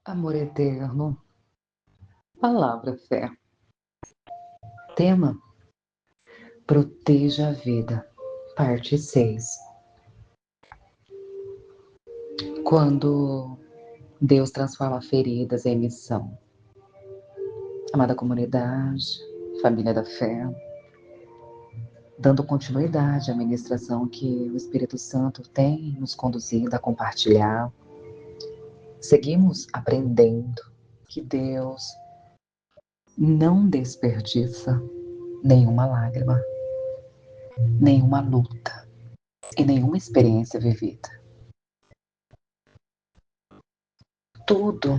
Amor eterno, palavra fé. Tema: Proteja a vida, parte 6. Quando Deus transforma feridas em missão. Amada comunidade, família da fé, dando continuidade à ministração que o Espírito Santo tem nos conduzido a compartilhar, seguimos aprendendo que Deus não desperdiça nenhuma lágrima, nenhuma luta e nenhuma experiência vivida. Tudo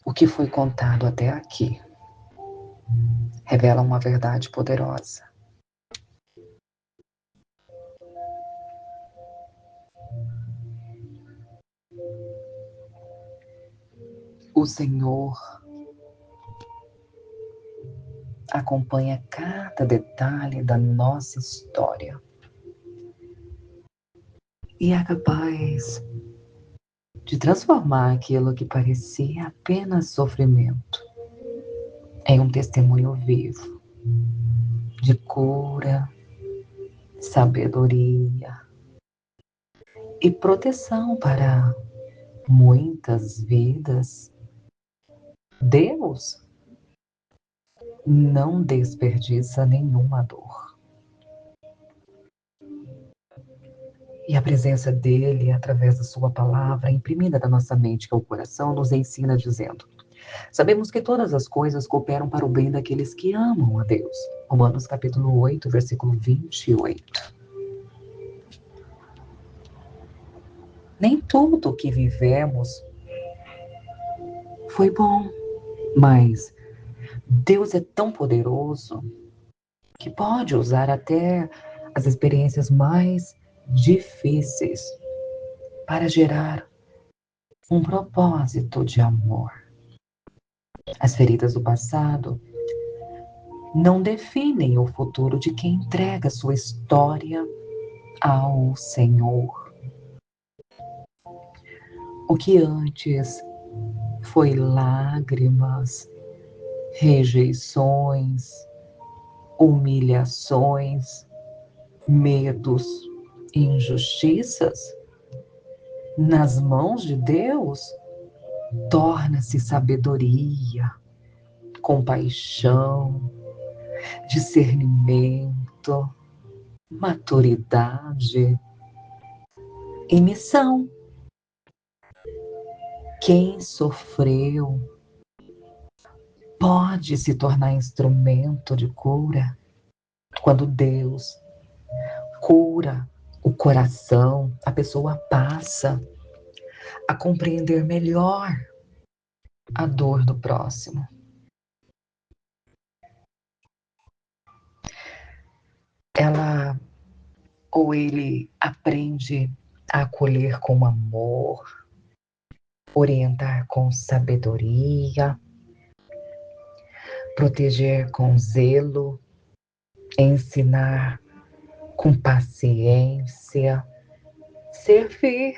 o que foi contado até aqui revela uma verdade poderosa. O Senhor acompanha cada detalhe da nossa história e é capaz de transformar aquilo que parecia apenas sofrimento em um testemunho vivo de cura, sabedoria e proteção para muitas vidas. Deus não desperdiça nenhuma dor. E a presença dele, através da sua palavra, imprimida na nossa mente, que é o coração, nos ensina dizendo: sabemos que todas as coisas cooperam para o bem daqueles que amam a Deus. Romanos capítulo 8, versículo 28. Nem tudo o que vivemos foi bom, mas Deus é tão poderoso que pode usar até as experiências mais difíceis para gerar um propósito de amor. As feridas do passado não definem o futuro de quem entrega sua história ao Senhor. O que antes foi lágrimas, rejeições, humilhações, medos e injustiças, nas mãos de Deus, torna-se sabedoria, compaixão, discernimento, maturidade e missão. Quem sofreu pode se tornar instrumento de cura quando Deus cura o coração, a pessoa passa a compreender melhor a dor do próximo. Ela ou ele aprende a acolher com amor, orientar com sabedoria, proteger com zelo, ensinar com paciência, servir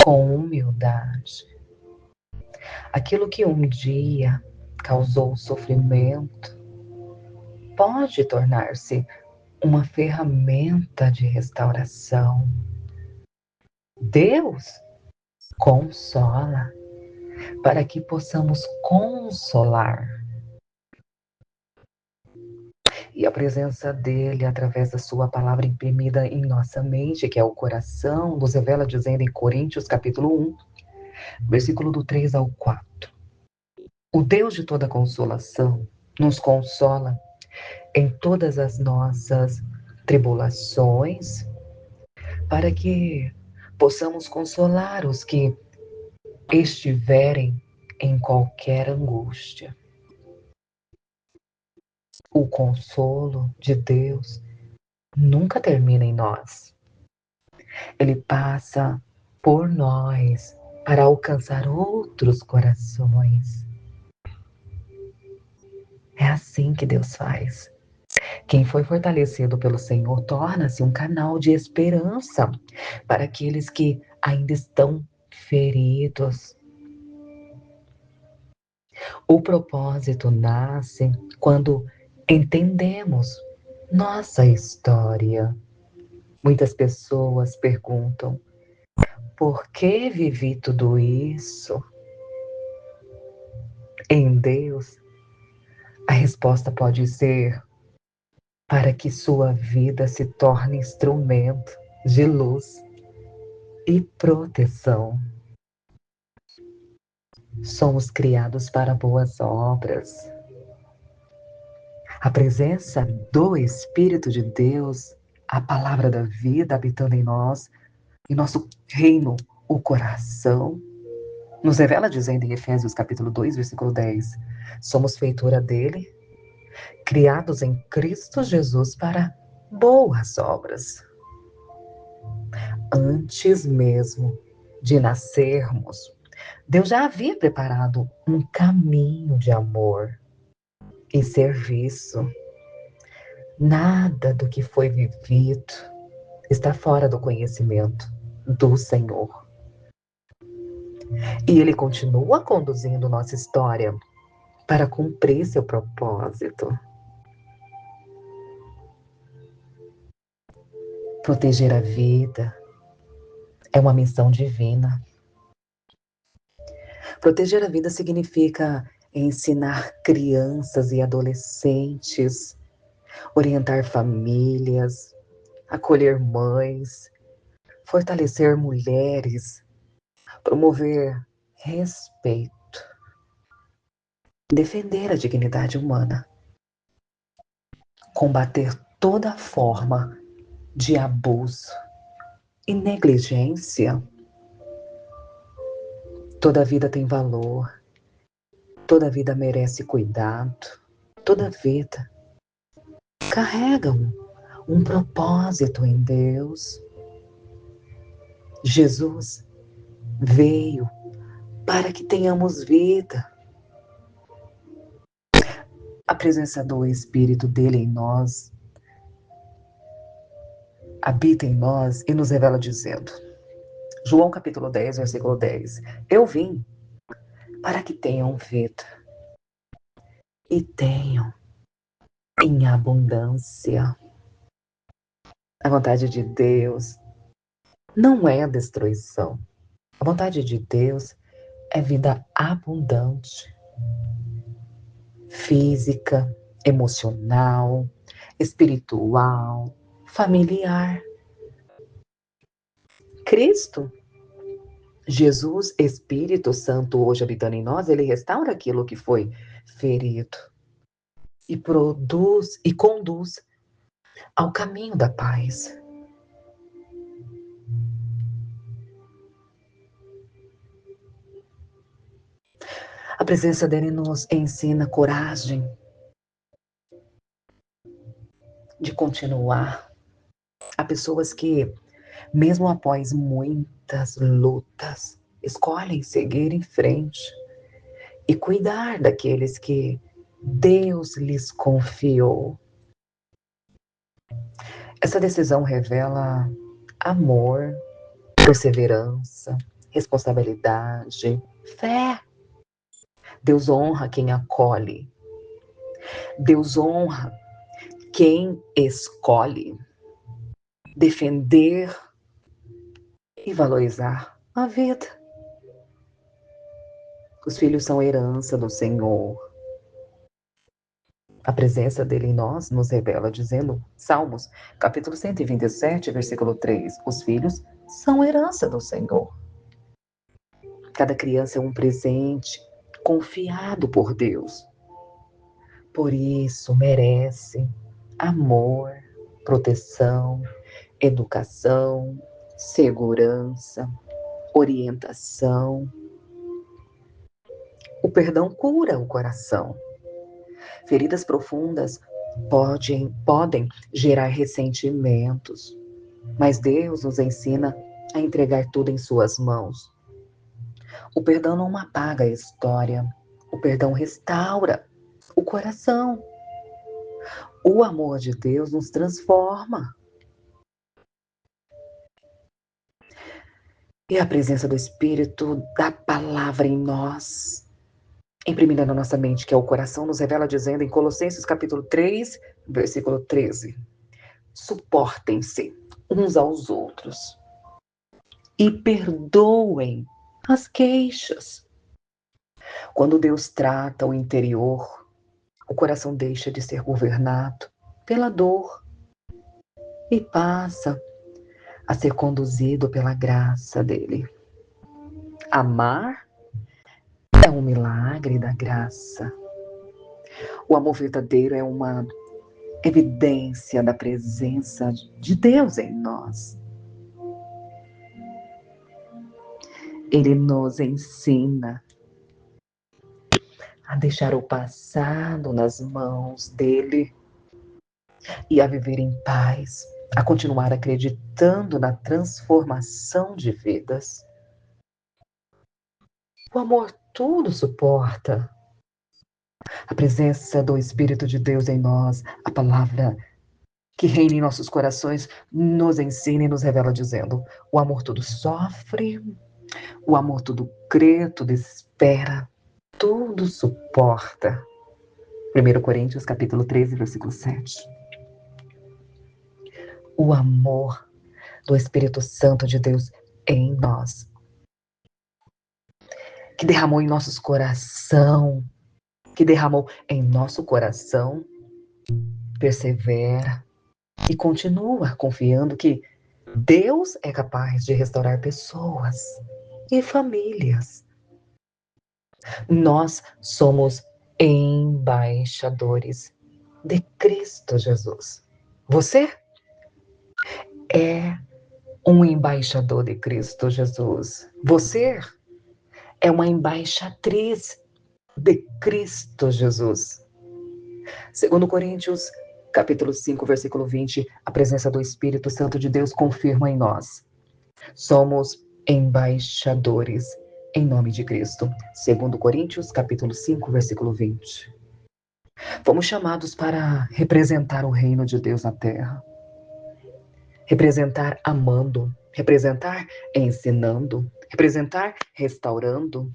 com humildade. Aquilo que um dia causou sofrimento pode tornar-se uma ferramenta de restauração. Deus consola para que possamos consolar. E a presença dele, através da sua palavra imprimida em nossa mente, que é o coração, nos revela dizendo em Coríntios capítulo 1, versículo do 3 ao 4. O Deus de toda consolação nos consola em todas as nossas tribulações, para que possamos consolar os que estiverem em qualquer angústia. O consolo de Deus nunca termina em nós. Ele passa por nós para alcançar outros corações. É assim que Deus faz. Quem foi fortalecido pelo Senhor torna-se um canal de esperança para aqueles que ainda estão feridos. O propósito nasce quando entendemos nossa história. Muitas pessoas perguntam: por que vivi tudo isso? Em Deus, a resposta pode ser para que sua vida se torne instrumento de luz e proteção. Somos criados para boas obras. A presença do Espírito de Deus, a palavra da vida habitando em nós, em nosso reino, o coração, nos revela dizendo em Efésios capítulo 2, versículo 10, somos feitura dele, criados em Cristo Jesus para boas obras. Antes mesmo de nascermos, Deus já havia preparado um caminho de amor e serviço. Nada do que foi vivido está fora do conhecimento do Senhor. E Ele continua conduzindo nossa história para cumprir seu propósito. Proteger a vida é uma missão divina. Proteger a vida significa ensinar crianças e adolescentes, orientar famílias, acolher mães, fortalecer mulheres, promover respeito, defender a dignidade humana, combater toda forma de abuso e negligência. Toda vida tem valor, toda vida merece cuidado, toda vida carrega um propósito em Deus. Jesus veio para que tenhamos vida. A presença do Espírito dele em nós habita em nós e nos revela dizendo, João capítulo 10, versículo 10, eu vim para que tenham vida e tenham em abundância. A vontade de Deus não é a destruição. A vontade de Deus é vida abundante, física, emocional, espiritual, familiar. Cristo, Jesus, Espírito Santo, hoje habitando em nós, ele restaura aquilo que foi ferido e produz e conduz ao caminho da paz. A presença dele nos ensina coragem de continuar. Há pessoas que, mesmo após muitas lutas, escolhem seguir em frente e cuidar daqueles que Deus lhes confiou. Essa decisão revela amor, perseverança, responsabilidade, fé. Deus honra quem acolhe. Deus honra quem escolhe defender e valorizar a vida. Os filhos são herança do Senhor. A presença dele em nós nos revela, dizendo, Salmos, capítulo 127, versículo 3, os filhos são herança do Senhor. Cada criança é um presente confiado por Deus. Por isso, merece amor, proteção, educação, segurança, orientação. O perdão cura o coração. Feridas profundas podem gerar ressentimentos, mas Deus nos ensina a entregar tudo em suas mãos. O perdão não apaga a história, o perdão restaura o coração. O amor de Deus nos transforma. E a presença do Espírito da palavra em nós imprimida na nossa mente, que é o coração, nos revela dizendo em Colossenses capítulo 3, versículo 13: suportem-se uns aos outros e perdoem as queixas. Quando Deus trata o interior, o coração deixa de ser governado pela dor e passa a ser conduzido pela graça dele. Amar é um milagre da graça. O amor verdadeiro é uma evidência da presença de Deus em nós. Ele nos ensina a deixar o passado nas mãos dele e a viver em paz, a continuar acreditando na transformação de vidas. O amor tudo suporta. A presença do Espírito de Deus em nós, a palavra que reina em nossos corações, nos ensina e nos revela dizendo: o amor tudo sofre, o amor tudo crê, tudo espera, tudo suporta. 1 Coríntios capítulo 13, versículo 7. O amor do Espírito Santo de Deus em nós, que derramou em nossos coração, que derramou em nosso coração, persevera e continua confiando que Deus é capaz de restaurar pessoas e famílias. Nós somos embaixadores de Cristo Jesus. Você é um embaixador de Cristo Jesus. Você é uma embaixatriz de Cristo Jesus. Segundo Coríntios, capítulo 5, versículo 20, a presença do Espírito Santo de Deus confirma em nós. Somos embaixadores em nome de Cristo. Segundo Coríntios, capítulo 5, versículo 20. Fomos chamados para representar o reino de Deus na terra. Representar amando, representar ensinando, representar restaurando,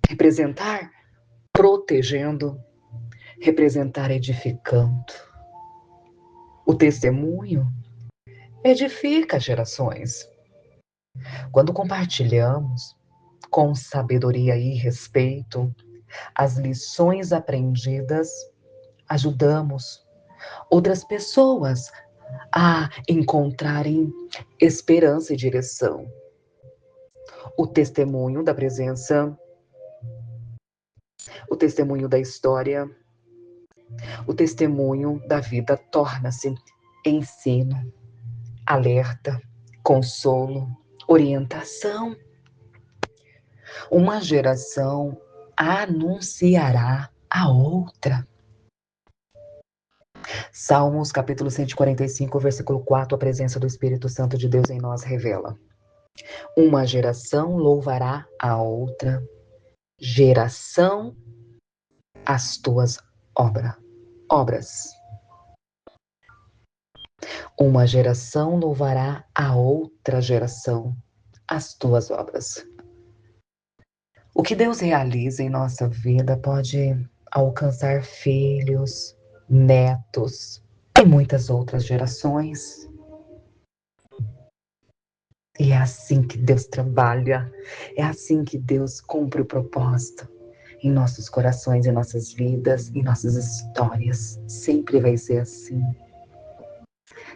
representar protegendo, representar edificando. O testemunho edifica gerações. Quando compartilhamos com sabedoria e respeito as lições aprendidas, ajudamos outras pessoas a encontrarem esperança e direção. O testemunho da presença, o testemunho da história, o testemunho da vida torna-se ensino, alerta, consolo, orientação. Uma geração anunciará a outra. Salmos capítulo 145, versículo 4, a presença do Espírito Santo de Deus em nós revela: uma geração louvará a outra, geração as tuas obras. Uma geração louvará a outra geração as tuas obras. O que Deus realiza em nossa vida pode alcançar filhos, netos e muitas outras gerações. E é assim que Deus trabalha, é assim que Deus cumpre o propósito em nossos corações, em nossas vidas, em nossas histórias. Sempre vai ser assim.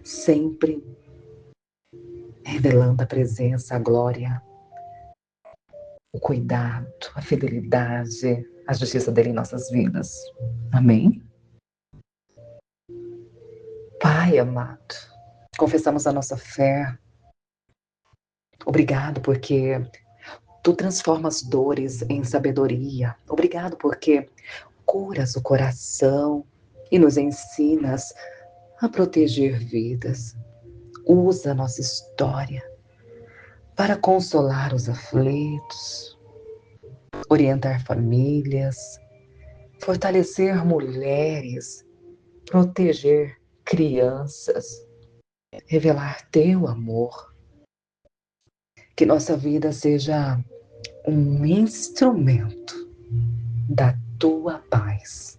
Sempre revelando a presença, a glória, o cuidado, a fidelidade, a justiça dele em nossas vidas. Amém? Pai amado, confessamos a nossa fé. Obrigado porque tu transformas dores em sabedoria. Obrigado porque curas o coração e nos ensinas a proteger vidas. Usa a nossa história para consolar os aflitos, orientar famílias, fortalecer mulheres, proteger crianças, revelar teu amor. Que nossa vida seja um instrumento da tua paz.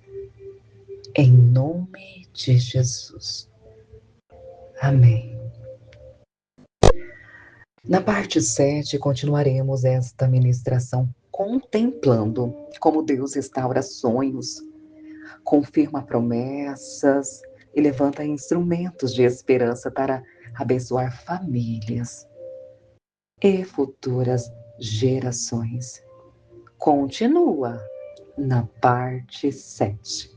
Em nome de Jesus. Amém. Na parte 7, continuaremos esta ministração contemplando como Deus restaura sonhos, confirma promessas e levanta instrumentos de esperança para abençoar famílias e futuras gerações. Continua na parte 7.